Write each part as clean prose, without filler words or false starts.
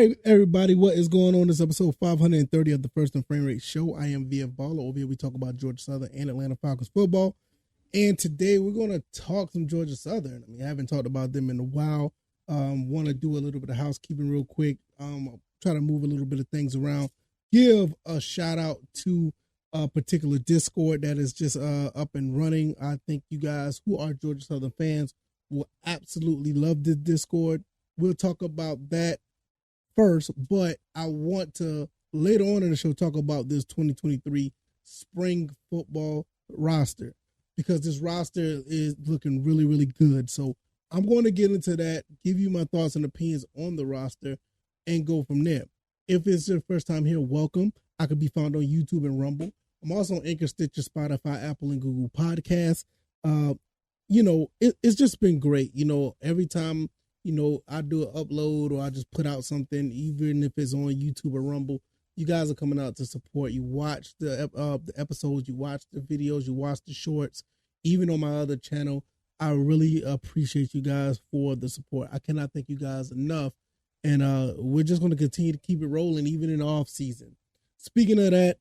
right, everybody, what is going on? This is episode 530 of the First and Frame Rate Show. I am VF Baller. Over here, we talk about Georgia Southern and Atlanta Falcons football. And today, we're going to talk some Georgia Southern. I haven't talked about them in a while. Want to do a little bit of housekeeping real quick. I'll try to move a little bit of things around. Give a shout out to a particular Discord that is just up and running. I think you guys who are Georgia Southern fans will absolutely love this Discord. We'll talk about that first, but I want to later on in the show talk about this 2023 spring football roster, because this roster is looking really, really good. So I'm going to get into that, give you my thoughts and opinions on the roster, and go from there. If it's your first time here, welcome. I could be found on YouTube and Rumble. I'm also on Anchor, Stitcher, Spotify, Apple, and Google Podcasts. It's just been great. Every time I do an upload or I just put out something, even if it's on YouTube or Rumble, you guys are coming out to support. You watch the episodes, you watch the videos, you watch the shorts, even on my other channel. I really appreciate you guys for the support. I cannot thank you guys enough. And we're just going to continue to keep it rolling, even in the off season. Speaking of that,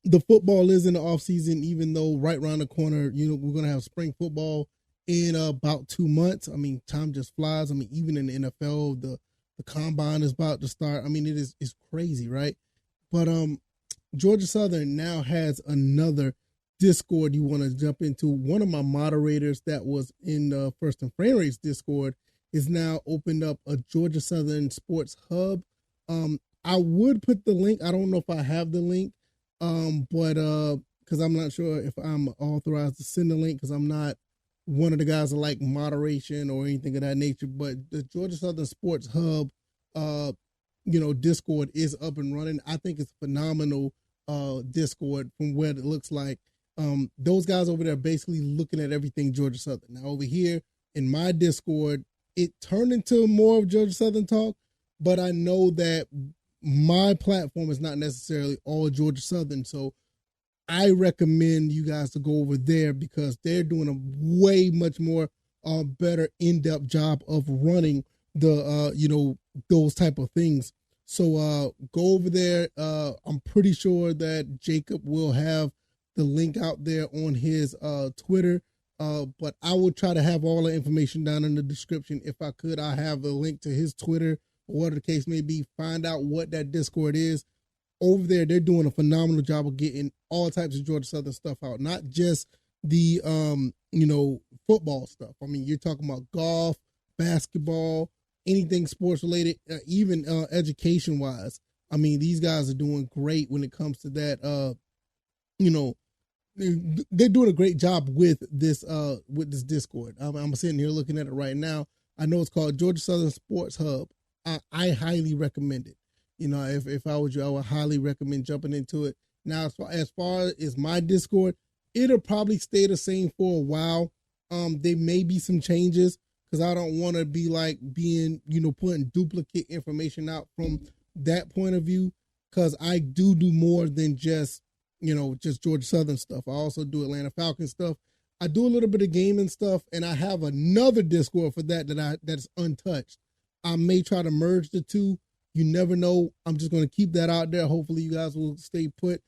the football is in the off season, even though right around the corner, we're going to have spring football in about 2 months. Time just flies. Even in the NFL, the combine is about to start. It's crazy, right? But Georgia Southern now has another Discord you want to jump into. One of my moderators that was in the First and Frame Rates Discord is now opened up a Georgia Southern Sports Hub. I would put the link. I don't know if I have the link, but because I'm not sure if I'm authorized to send the link, because I'm not one of the guys that like moderation or anything of that nature. But the Georgia Southern Sports Hub, Discord is up and running. I think it's phenomenal Discord from what it looks like. Those guys over there are basically looking at everything Georgia Southern. Now over here in my Discord, it turned into more of Georgia Southern talk, but I know that my platform is not necessarily all Georgia Southern. So I recommend you guys to go over there, because they're doing a way much more better in-depth job of running the those type of things. So go over there. I'm pretty sure that Jacob will have the link out there on his Twitter. But I will try to have all the information down in the description. If I could, I have a link to his Twitter, or whatever the case may be. Find out what that Discord is. Over there, they're doing a phenomenal job of getting all types of Georgia Southern stuff out, not just the football stuff. You're talking about golf, basketball, anything sports related, even education wise. These guys are doing great when it comes to that. They're doing a great job with this Discord. I'm sitting here looking at it right now. I know it's called Georgia Southern Sports Hub. I highly recommend it. If I was you, I would highly recommend jumping into it. Now, as far as my Discord, it'll probably stay the same for a while. There may be some changes, because I don't want to be putting duplicate information out from that point of view, because I do more than just Georgia Southern stuff. I also do Atlanta Falcons stuff. I do a little bit of gaming stuff, and I have another Discord for that's untouched. I may try to merge the two. You never know. I'm just going to keep that out there. Hopefully you guys will stay put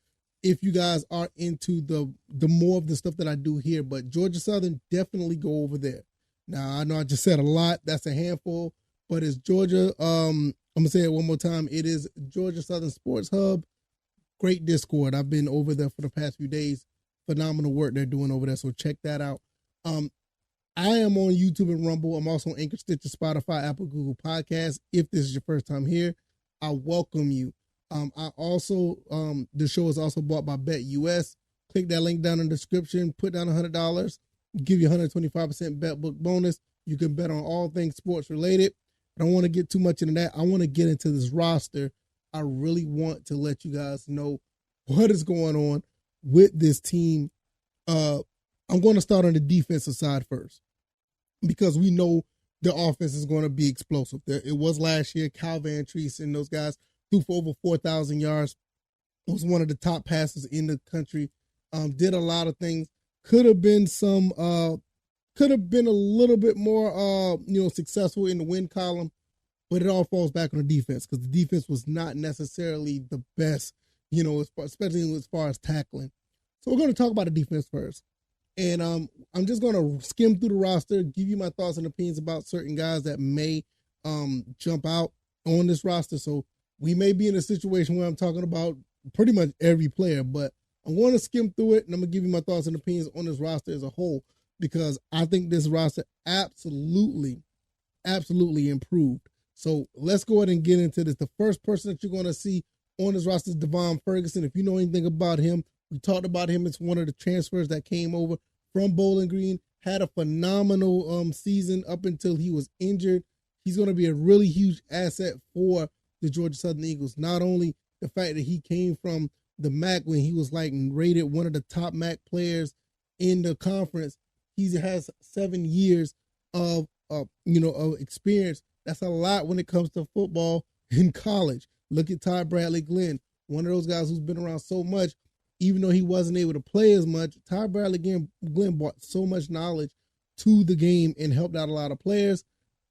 if you guys are into the more of the stuff that I do here. But Georgia Southern, definitely go over there. Now, I know I just said a lot. That's a handful. But it's Georgia. I'm going to say it one more time. It is Georgia Southern Sports Hub. Great Discord. I've been over there for the past few days. Phenomenal work they're doing over there. So check that out. I am on YouTube and Rumble. I'm also on Anchor, Stitcher, Spotify, Apple, Google Podcasts. If this is your first time here, I welcome you. The show is also bought by BetUS. Click that link down in the description. Put down $100. Give you 125% bet book bonus. You can bet on all things sports related. I don't want to get too much into that. I want to get into this roster. I really want to let you guys know what is going on with this team. I'm going to start on the defensive side first, because we know the offense is going to be explosive. It was last year. Cal Van Treese and those guys threw for over 4,000 yards. Was one of the top passers in the country. Did a lot of things. Could have been a little bit more, successful in the win column. but it all falls back on the defense because the defense was not necessarily the best, especially as far as tackling. So we're going to talk about the defense first. And I'm just going to skim through the roster, give you my thoughts and opinions about certain guys that may jump out on this roster. So we may be in a situation where I'm talking about pretty much every player, but I'm going to skim through it and I'm going to give you my thoughts and opinions on this roster as a whole because I think this roster absolutely improved. So let's go ahead and get into this. The first person that you're going to see on this roster is Devon Ferguson. If you know anything about him, we talked about him. It's one of the transfers that came over from Bowling Green, had a phenomenal season up until he was injured. He's going to be a really huge asset for the Georgia Southern Eagles. Not only the fact that he came from the MAC when he was rated one of the top MAC players in the conference, he has 7 years of experience. That's a lot when it comes to football in college. Look at Ty Bradley Glenn, one of those guys who's been around so much. Even though he wasn't able to play as much, Ty Bradley Glenn brought so much knowledge to the game and helped out a lot of players.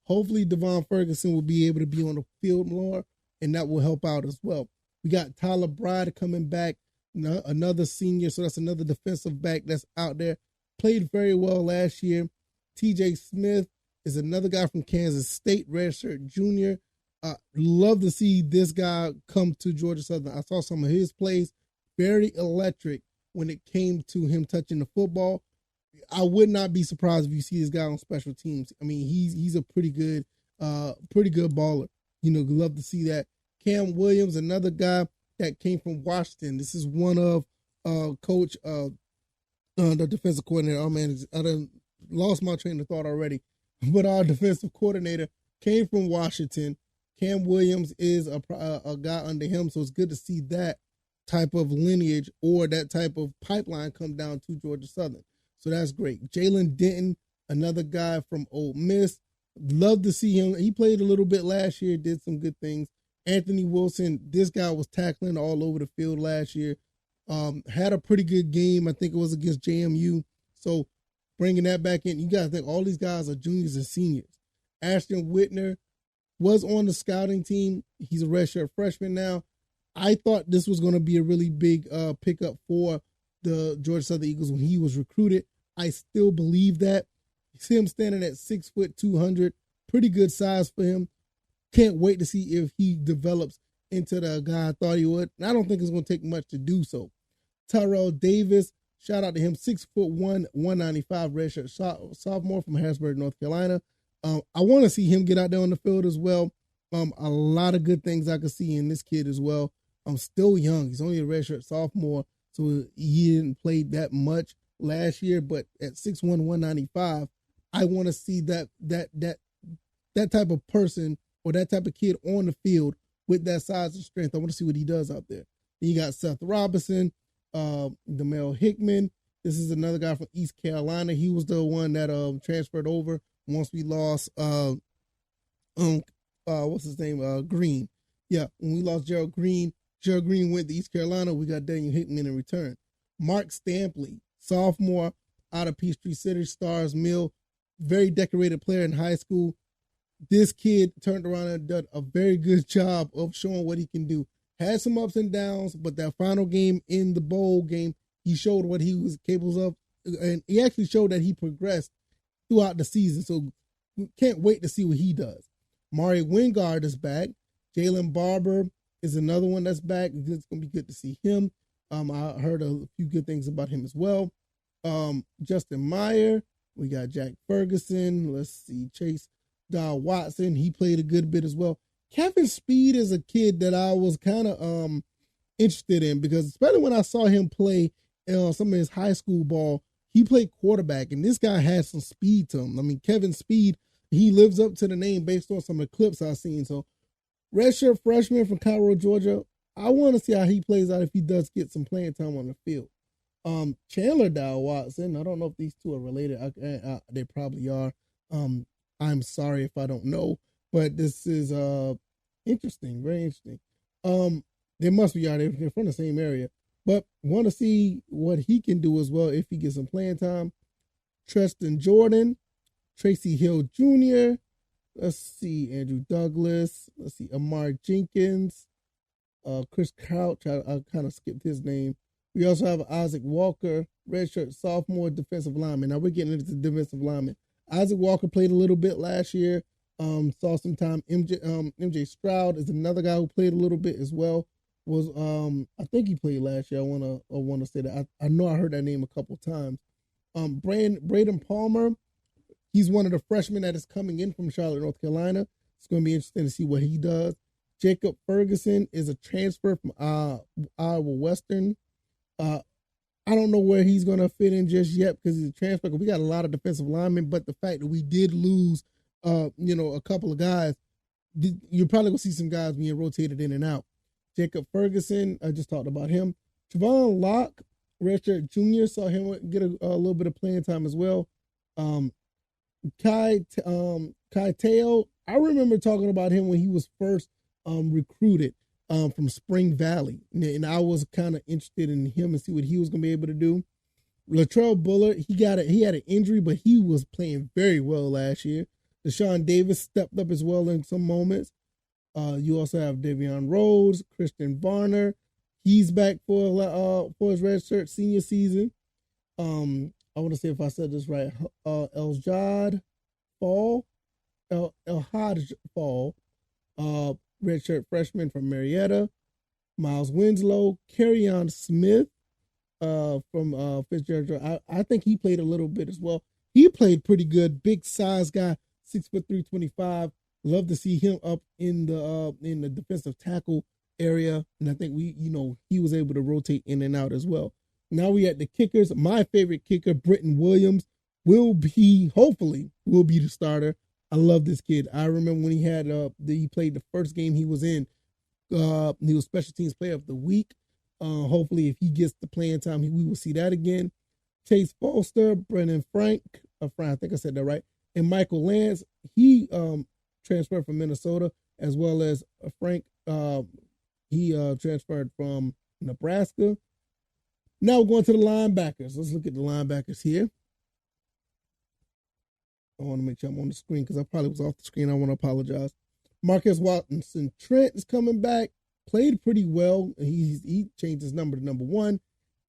Hopefully, Devon Ferguson will be able to be on the field more, and that will help out as well. We got Tyler Bride coming back, another senior, so that's another defensive back that's out there. Played very well last year. TJ Smith is another guy from Kansas State, redshirt junior. Love to see this guy come to Georgia Southern. I saw some of his plays. Very electric when it came to him touching the football. I would not be surprised if you see this guy on special teams. I mean, he's a pretty good baller. Love to see that. Cam Williams, another guy that came from Washington. This is one of Coach the defensive coordinator. Oh man, I done lost my train of thought already. But our defensive coordinator came from Washington. Cam Williams is a guy under him, so it's good to see that type of lineage or that type of pipeline come down to Georgia Southern. So that's great. Jalen Denton, another guy from Ole Miss. Love to see him. He played a little bit last year, did some good things. Anthony Wilson, this guy was tackling all over the field last year. Had a pretty good game. I think it was against JMU. So bringing that back in, you got to think all these guys are juniors and seniors. Ashton Whitner was on the scouting team. He's a redshirt freshman now. I thought this was going to be a really big pickup for the Georgia Southern Eagles when he was recruited. I still believe that. You see him standing at 6 foot 200, pretty good size for him. Can't wait to see if he develops into the guy I thought he would. And I don't think it's going to take much to do so. Tyrell Davis, shout out to him, 6'1", 195, redshirt sophomore from Harrisburg, North Carolina. I want to see him get out there on the field as well. A lot of good things I could see in this kid as well. I'm still young. He's only a redshirt sophomore, so he didn't play that much last year. But at 6'1", 195, I want to see that type of person or that type of kid on the field with that size and strength. I want to see what he does out there. Then you got Seth Robinson, Demel Hickman. This is another guy from East Carolina. He was the one that transferred over once we lost what's his name? Green. Yeah, when we lost Gerald Green went to East Carolina. We got Daniel Hickman in return. Mark Stampley, sophomore out of Peachtree City, Stars Mill, very decorated player in high school. This kid turned around and done a very good job of showing what he can do. Had some ups and downs, but that final game in the bowl game, he showed what he was capable of, and he actually showed that he progressed throughout the season. So we can't wait to see what he does. Mari Wingard is back. Jalen Barber is another one that's back. It's going to be good to see him. I heard a few good things about him as well. Justin Meyer. We got Jack Ferguson. Let's see. Chase Dow Watson. He played a good bit as well. Kevin Speed is a kid that I was kind of interested in because especially when I saw him play some of his high school ball, he played quarterback, and this guy had some speed to him. I mean, Kevin Speed, he lives up to the name based on some of the clips I've seen. So redshirt freshman from Cairo, Georgia. I want to see how he plays out if he does get some playing time on the field. Chandler Dow Watson. I don't know if these two are related. They probably are. I'm sorry if I don't know, but this is interesting, very interesting. They must be out there. They're from the same area, but want to see what he can do as well if he gets some playing time. Treston Jordan, Tracy Hill Jr., Let's see, Andrew Douglas. Let's see, Amar Jenkins. Chris Couch. I kind of skipped his name. We also have Isaac Walker, redshirt sophomore defensive lineman. Now we're getting into defensive lineman. Isaac Walker played a little bit last year. Saw some time. MJ Stroud is another guy who played a little bit as well. Was I think he played last year. I wanna say that. I know I heard that name a couple times. Braden Palmer, he's one of the freshmen that is coming in from Charlotte, North Carolina. It's going to be interesting to see what he does. Jacob Ferguson is a transfer from Iowa Western. I don't know where he's going to fit in just yet because he's a transfer. We got a lot of defensive linemen, but the fact that we did lose, a couple of guys, you're probably going to see some guys being rotated in and out. Jacob Ferguson, I just talked about him. Trevon Locke, redshirt junior, saw him get a little bit of playing time as well. Kai Teo, I remember talking about him when he was first recruited from Spring Valley, and I was kind of interested in him and see what he was going to be able to do. Latrell Bullard, he had an injury, but he was playing very well last year. Deshaun Davis stepped up as well in some moments. You also have Davion Rhodes, Christian Varner. He's back for his redshirt senior season. I want to say if I said this right. Elhad Fall, redshirt freshman from Marietta. Miles Winslow, Kerryon Smith, from Fitzgerald. I think he played a little bit as well. He played pretty good. Big size guy, 6'3", 225. Love to see him up in the defensive tackle area, and I think he was able to rotate in and out as well. Now we at the kickers. My favorite kicker, Britton Williams, hopefully will be the starter. I love this kid. I remember when he played the first game he was in. He was special teams player of the week. Hopefully, if he gets the playing time, we will see that again. Chase Foster, Brennan Frank, I think I said that right, and Michael Lance. He transferred from Minnesota, as well as Frank. He transferred from Nebraska. Now we're going to the linebackers. Let's look at the linebackers here. I want to make sure I'm on the screen because I probably was off the screen. I want to apologize. Marcus Watson Trent is coming back. Played pretty well. He changed his number to number 1.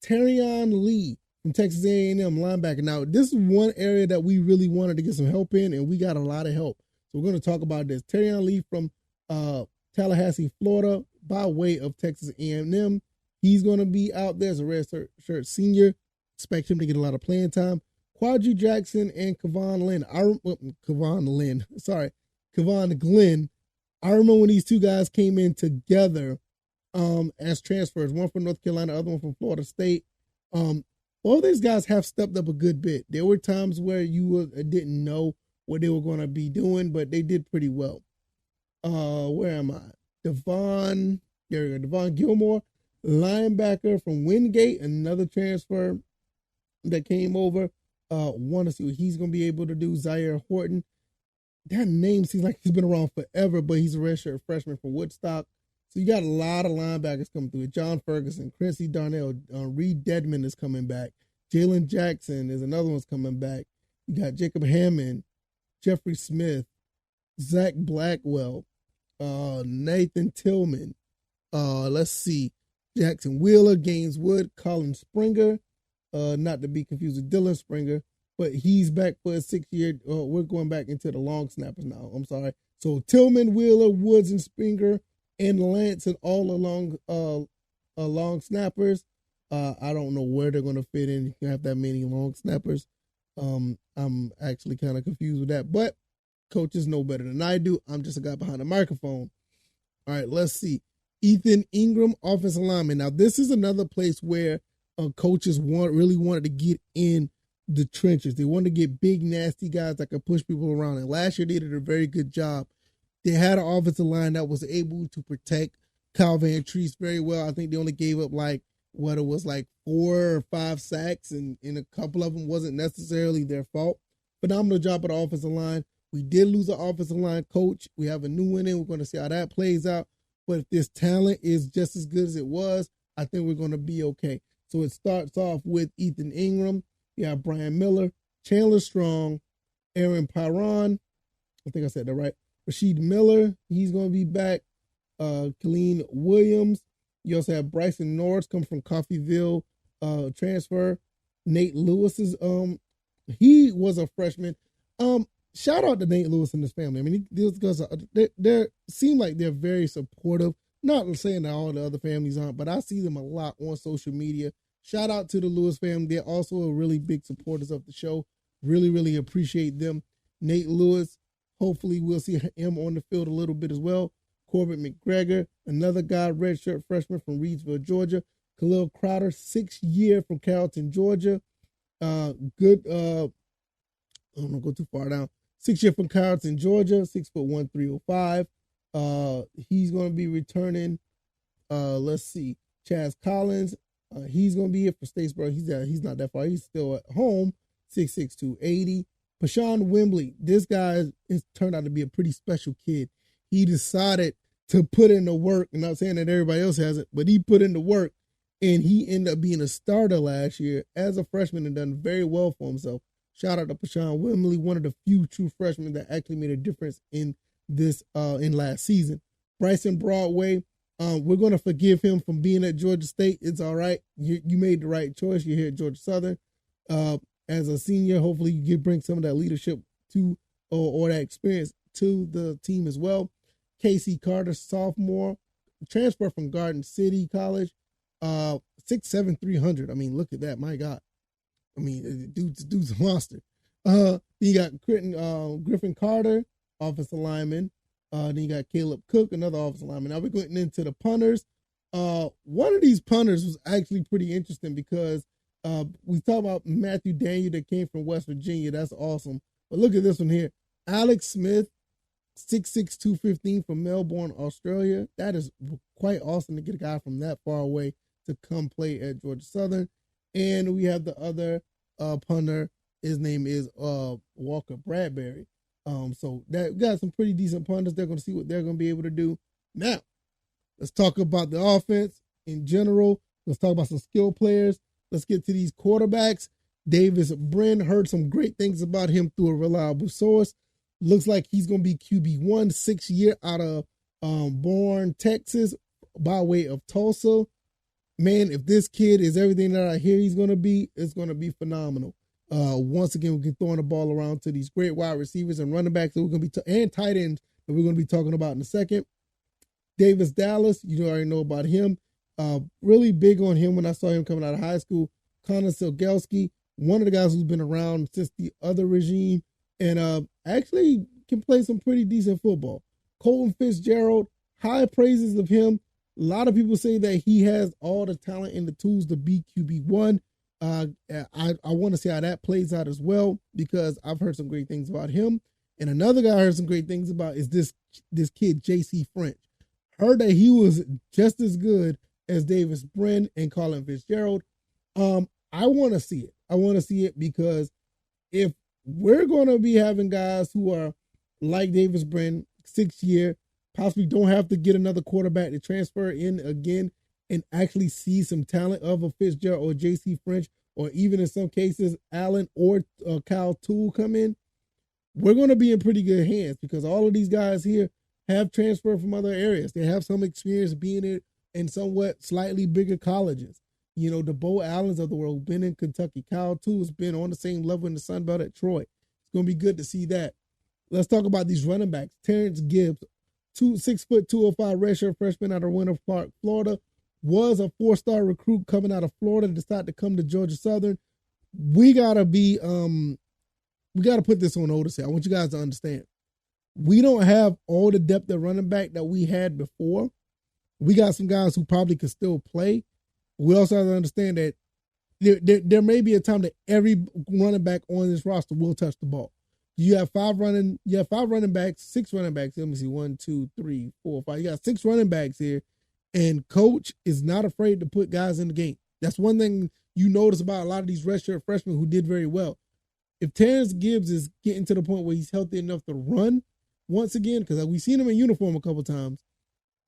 Terrion Lee from Texas A&M, linebacker. Now, this is one area that we really wanted to get some help in, and we got a lot of help. So we're going to talk about this. Terrion Lee from Tallahassee, Florida, by way of Texas A&M. He's going to be out there as a red shirt senior. Expect him to get a lot of playing time. Quadri Jackson and Kevon Glenn. I remember when these two guys came in together as transfers, one from North Carolina, other one from Florida State. All these guys have stepped up a good bit. There were times where you didn't know what they were going to be doing, but they did pretty well. Where am I? Devon Gilmore, linebacker from Wingate, another transfer that came over. Want to see what he's going to be able to do. Zaire Horton. That name seems like he's been around forever, but he's a redshirt freshman from Woodstock. So you got a lot of linebackers coming through. John Ferguson, Quincy Darnell, Reed Dedman is coming back. Jalen Jackson is another one's coming back. You got Jacob Hammond, Jeffrey Smith, Zach Blackwell, Nathan Tillman. Let's see. Jackson Wheeler, Gaines Wood, Colin Springer. Not to be confused with Dylan Springer, but he's back for a 6-year. We're going back into the long snappers now. I'm sorry. So Tillman, Wheeler, Woods, and Springer, and Lance, and all along long snappers. I don't know where they're going to fit in. You can have that many long snappers. I'm actually kind of confused with that, but coaches know better than I do. I'm just a guy behind the microphone. All right, let's see. Ethan Ingram, offensive lineman. Now, this is another place where coaches really wanted to get in the trenches. They wanted to get big, nasty guys that could push people around. And last year, they did a very good job. They had an offensive line that was able to protect Kyle Van Treese very well. I think they only gave up 4 or 5 sacks, and a couple of them wasn't necessarily their fault. Phenomenal job at the offensive line. We did lose an offensive line coach. We have a new one in. We're going to see how that plays out. But if this talent is just as good as it was, I think we're going to be okay. So it starts off with Ethan Ingram. You have Brian Miller, Chandler Strong, Aaron Pyron, I think I said that right. Rasheed Miller, he's going to be back. Colleen Williams. You also have Bryson Norris come from Coffeyville transfer. Nate Lewis is he was a freshman. Shout out to Nate Lewis and his family. I mean, these guys they seem like they're very supportive. Not saying that all the other families aren't, but I see them a lot on social media. Shout out to the Lewis family. They're also really big supporters of the show. Really, really appreciate them. Nate Lewis, hopefully we'll see him on the field a little bit as well. Corbett McGregor, another guy, redshirt freshman from Reedsville, Georgia. Khalil Crowder, 6th year from Carrollton, Georgia. I don't want to go too far down. 6th year from Carrollton, Georgia, 6'1", 305. He's going to be returning. Let's see, Chaz Collins. He's going to be here for Statesboro. He's not that far. He's still at home, 6'6", 280. Pashawn Wembley. This guy has turned out to be a pretty special kid. He decided to put in the work. I'm not saying that everybody else hasn't, but he put in the work, and he ended up being a starter last year as a freshman and done very well for himself. Shout out to Pashawn Wembley, one of the few true freshmen that actually made a difference in this in last season. Bryson Broadway, we're going to forgive him from being at Georgia State. It's all right. You made the right choice. You're here at Georgia Southern. As a senior, hopefully you bring some of that leadership to or that experience to the team as well. Casey Carter, sophomore, transfer from Garden City College, 6'7", 300. I mean, look at that. My God. I mean, dude's a monster. You got Griffin Carter, offensive lineman. Then you got Caleb Cook, another offensive lineman. Now we're going into the punters. One of these punters was actually pretty interesting because we talk about Matthew Daniel that came from West Virginia. That's awesome. But look at this one here. Alex Smith, 6'6", 215 from Melbourne, Australia. That is quite awesome to get a guy from that far away to come play at Georgia Southern. And we have the other punter. His name is Walker Bradbury. So that got some pretty decent punters. They're going to see what they're going to be able to do. Now, let's talk about the offense in general. Let's talk about some skill players. Let's get to these quarterbacks. Davis Brin, heard some great things about him through a reliable source. Looks like he's going to be QB1, 6th year out of Bourne, Texas, by way of Tulsa. Man, if this kid is everything that I hear he's going to be, it's going to be phenomenal. Once again, we can throw the ball around to these great wide receivers and running backs that we're going to be and tight ends that we're going to be talking about in a second. Davis Dallas, you already know about him. Really big on him when I saw him coming out of high school. Connor Silgelski, one of the guys who's been around since the other regime, and actually can play some pretty decent football. Colton Fitzgerald, high praises of him. A lot of people say that he has all the talent and the tools to be QB1. I want to see how that plays out as well because I've heard some great things about him. And another guy I heard some great things about is this kid, J.C. French. Heard that he was just as good as Davis Brin and Colin Fitzgerald. I want to see it. I want to see it because if we're going to be having guys who are like Davis Brin, 6th year, possibly don't have to get another quarterback to transfer in again and actually see some talent of a Fitzgerald or J.C. French, or even in some cases, Allen or Kyle Toole come in, we're going to be in pretty good hands because all of these guys here have transferred from other areas. They have some experience being in somewhat slightly bigger colleges. You know, the Bo Allens of the world, been in Kentucky. Kyle Toole has been on the same level in the Sun Belt at Troy. It's going to be good to see that. Let's talk about these running backs. Terrence Gibbs, 6'2", 205 redshirt freshman out of Winter Park, Florida, was a 4-star recruit coming out of Florida, decided to come to Georgia Southern. We gotta put this on notice here. I want you guys to understand. We don't have all the depth at running back that we had before. We got some guys who probably could still play. We also have to understand that there may be a time that every running back on this roster will touch the ball. You have 5 running backs, 6 running backs. Let me see, 1, 2, 3, 4, 5. You got 6 running backs here, and coach is not afraid to put guys in the game. That's one thing you notice about a lot of these redshirt freshmen who did very well. If Terrence Gibbs is getting to the point where he's healthy enough to run once again, because we've seen him in uniform a couple times,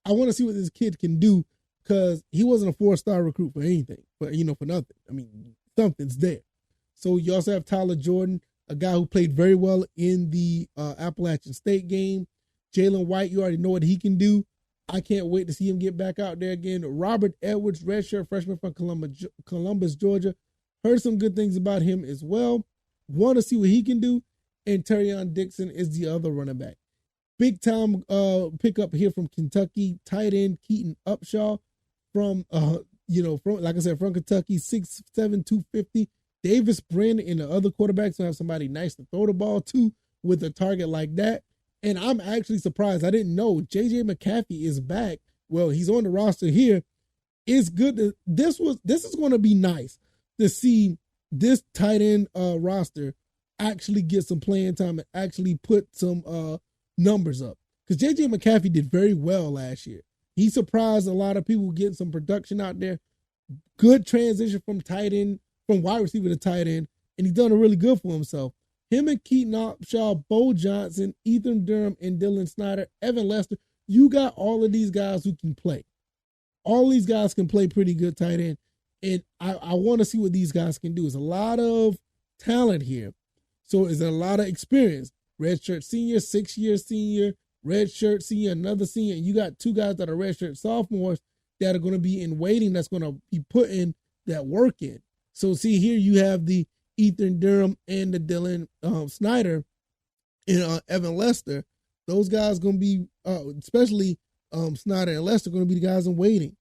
I want to see what this kid can do because he wasn't a 4-star recruit for anything, but for nothing. I mean, something's there. So you also have Tyler Jordan, a guy who played very well in the Appalachian State game. Jalen White, you already know what he can do. I can't wait to see him get back out there again. Robert Edwards, redshirt freshman from Columbus, Georgia. Heard some good things about him as well. Want to see what he can do. And Terrion Dixon is the other running back. Big time pickup here from Kentucky. Tight end Keaton Upshaw from like I said, from Kentucky, 6'7", 250. Davis Brin and the other quarterbacks will have somebody nice to throw the ball to with a target like that. And I'm actually surprised. I didn't know J.J. McCaffrey is back. Well, he's on the roster here. It's good. This is going to be nice to see this tight end roster actually get some playing time and actually put some numbers up. Because J.J. McCaffrey did very well last year. He surprised a lot of people getting some production out there. Good transition from wide receiver to tight end, and he's done it really good for himself. Him and Keaton Upshaw, Bo Johnson, Ethan Durham, and Dylan Snyder, Evan Lester, you got all of these guys who can play. All these guys can play pretty good tight end, and I want to see what these guys can do. There's a lot of talent here, so it's a lot of experience. Redshirt senior, 6-year senior, redshirt senior, another senior, and you got two guys that are redshirt sophomores that are going to be in waiting, that's going to be putting that work in. So see here you have the Ethan Durham and the Dylan Snyder and Evan Lester. Those guys going to be, especially Snyder and Lester, going to be the guys in waiting.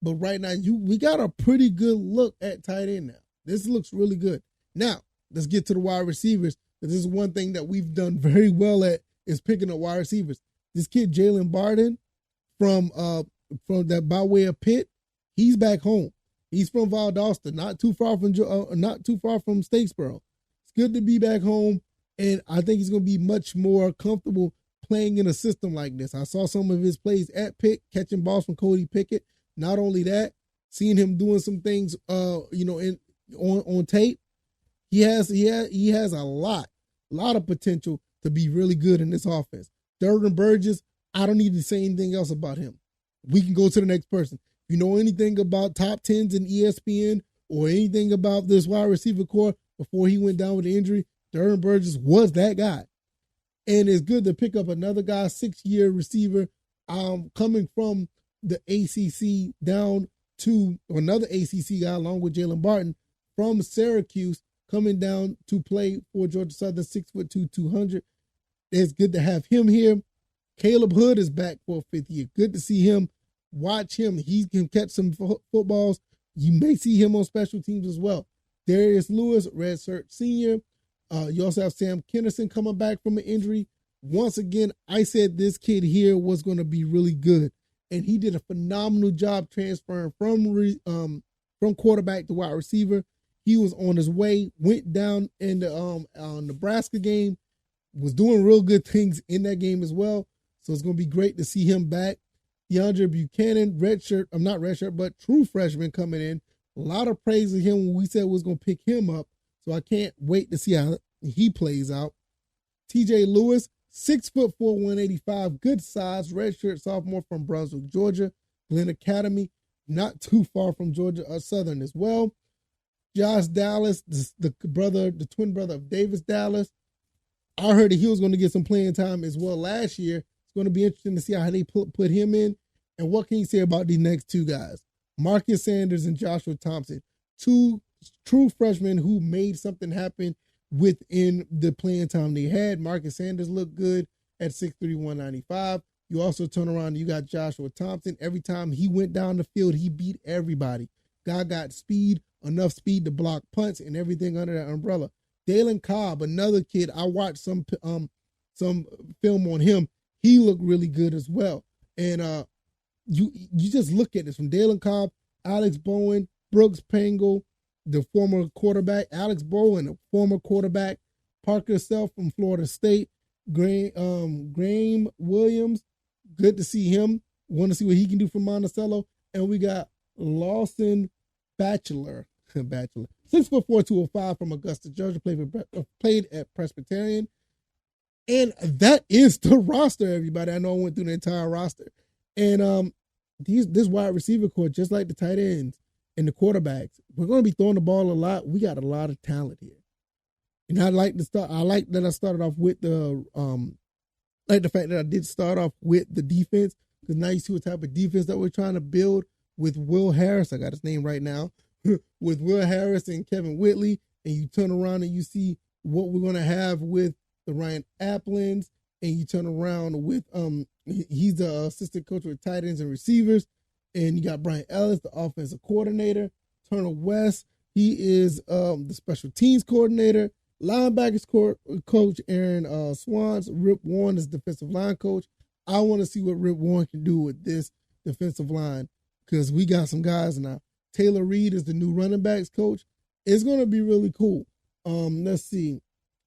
But right now, we got a pretty good look at tight end now. This looks really good. Now, let's get to the wide receivers. This is one thing that we've done very well at is picking up wide receivers. This kid, Jalen Barden, from that by way of Pitt, he's back home. He's from Valdosta, not too far from Statesboro. It's good to be back home, and I think he's going to be much more comfortable playing in a system like this. I saw some of his plays at Pitt, catching balls from Cody Pickett. Not only that, seeing him doing some things, on tape. He has a lot of potential to be really good in this offense. Durden Burgess, I don't need to say anything else about him. We can go to the next person. If you know anything about top 10s in ESPN or anything about this wide receiver core before he went down with the injury, Durden Burgess was that guy. And it's good to pick up another guy, 6-year receiver, coming from the ACC down to another ACC guy along with Jalen Barton from Syracuse, coming down to play for Georgia Southern, 6'2", 200. It's good to have him here. Caleb Hood is back for a 5th year. Good to see him. Watch him. He can catch some footballs. You may see him on special teams as well. Darius Lewis, redshirt senior. You also have Sam Kennerson coming back from an injury. Once again, I said this kid here was going to be really good, and he did a phenomenal job transferring from quarterback to wide receiver. He was on his way, went down in the Nebraska game, was doing real good things in that game as well. So it's going to be great to see him back. DeAndre Buchanan, but true freshman coming in. A lot of praise of him when we said we was going to pick him up. So I can't wait to see how he plays out. TJ Lewis, 6'4", 185, good size, redshirt sophomore from Brunswick, Georgia. Glenn Academy, not too far from Georgia Southern as well. Josh Dallas, the twin brother of Davis Dallas. I heard that he was going to get some playing time as well last year. It's going to be interesting to see how they put him in. And what can you say about these next two guys? Marcus Sanders and Joshua Thompson, two true freshmen who made something happen within the playing time they had. Marcus Sanders looked good at 6'3", 195. You also turn around and you got Joshua Thompson. Every time he went down the field, he beat everybody. Guy got speed, enough speed to block punts and everything under that umbrella. Dalen Cobb, another kid, I watched some film on him. He looked really good as well. And you just look at this from Dalen Cobb, Alex Bowen, Brooks Pangle, the former quarterback, Alex Bowen, a former quarterback, Parker Self from Florida State, Graham Williams, good to see him. Want to see what he can do for Monticello. And we got Lawson Bachelor, 6'4", 205 from Augusta, Georgia, played at Presbyterian. And that is the roster, everybody. I know I went through the entire roster. And this wide receiver core, just like the tight ends and the quarterbacks, we're going to be throwing the ball a lot. We got a lot of talent here. And I like that I started off with the like the fact that I did start off with the defense, because now you see what type of defense that we're trying to build with Will Harris. I got his name right now. With Will Harris and Kevin Whitley, and you turn around and you see what we're gonna have with the Ryan Applins, and you turn around with he's the assistant coach with tight ends and receivers, and you got Brian Ellis, the offensive coordinator. Turner West, he is the special teams coordinator. Linebackers coach Aaron Swans. Rip Warren is defensive line coach. I want to see what Rip Warren can do with this defensive line, because we got some guys now. Taylor Reed is the new running backs coach. It's going to be really cool. Let's see.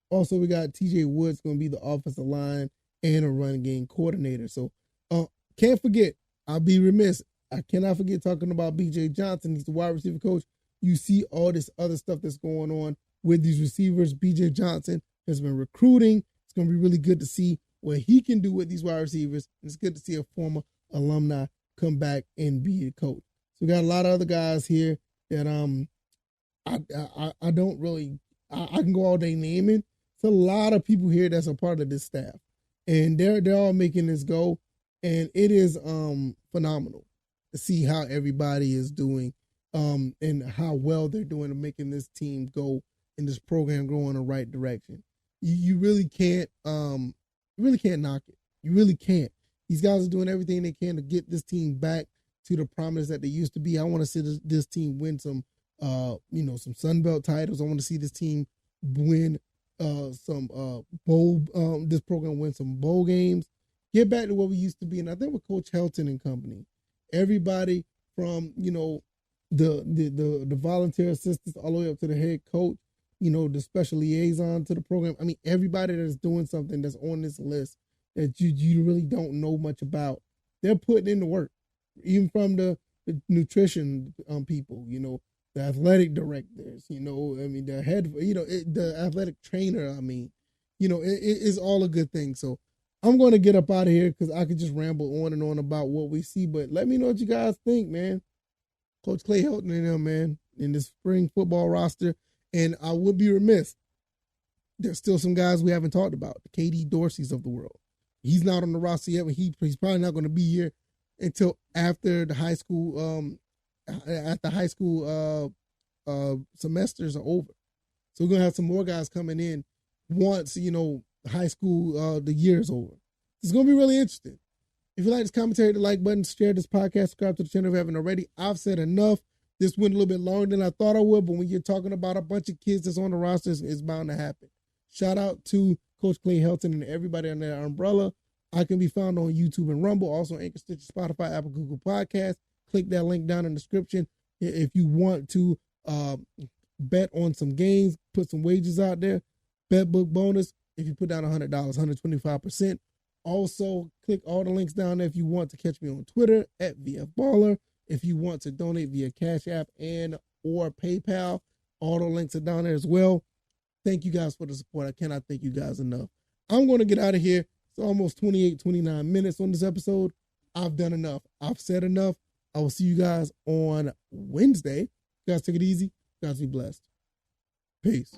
Also, we got TJ Woods going to be the offensive line and a run game coordinator. So, can't forget, I'll be remiss. I cannot forget talking about BJ Johnson. He's the wide receiver coach. You see all this other stuff that's going on with these receivers. BJ Johnson has been recruiting. It's going to be really good to see what he can do with these wide receivers. It's good to see a former alumni come back and be a coach. So we got a lot of other guys here that I don't really, I can go all day naming. It's a lot of people here that's a part of this staff, and they're all making this go, and it is phenomenal to see how everybody is doing, and how well they're doing in making this team go and this program go in the right direction. You really can't knock it. You really can't. These guys are doing everything they can to get this team back to the prominence that they used to be. I want to see this team win some Sun Belt titles. I want to see this team win some this program win some bowl games. Get back to what we used to be. And I think with Coach Helton and company, everybody from, the volunteer assistants all the way up to the head coach, the special liaison to the program. I mean, everybody that's doing something that's on this list that you really don't know much about, they're putting in the work. Even from the nutrition people, the athletic directors, the head, the athletic trainer, it's all a good thing. So I'm going to get up out of here because I could just ramble on and on about what we see, but let me know what you guys think, man. Coach Clay Helton and them, man, in the spring football roster. And I would be remiss, there's still some guys we haven't talked about, the KD Dorseys of the world. He's not on the roster yet, but he's probably not going to be here until after the high school semesters are over. So we're gonna have some more guys coming in once high school the year is over. It's gonna be really interesting. If you like this commentary, the like button, share this podcast, subscribe to the channel if you haven't already. I've said enough. This went a little bit longer than I thought I would, but when you're talking about a bunch of kids that's on the roster, it's bound to happen. Shout out to Coach Clay Helton and everybody under that umbrella. I can be found on YouTube and Rumble, also Anchor, Stitcher, Spotify, Apple, Google Podcasts. Click that link down in the description if you want to bet on some games, put some wages out there. Bet book bonus if you put down $100, 125%. Also, click all the links down there if you want to catch me on Twitter at VFBaller. If you want to donate via Cash App and or PayPal, all the links are down there as well. Thank you guys for the support. I cannot thank you guys enough. I'm going to get out of here. It's almost 29 minutes on this episode. I've done enough. I've said enough. I will see you guys on Wednesday. You guys take it easy. You guys be blessed. Peace.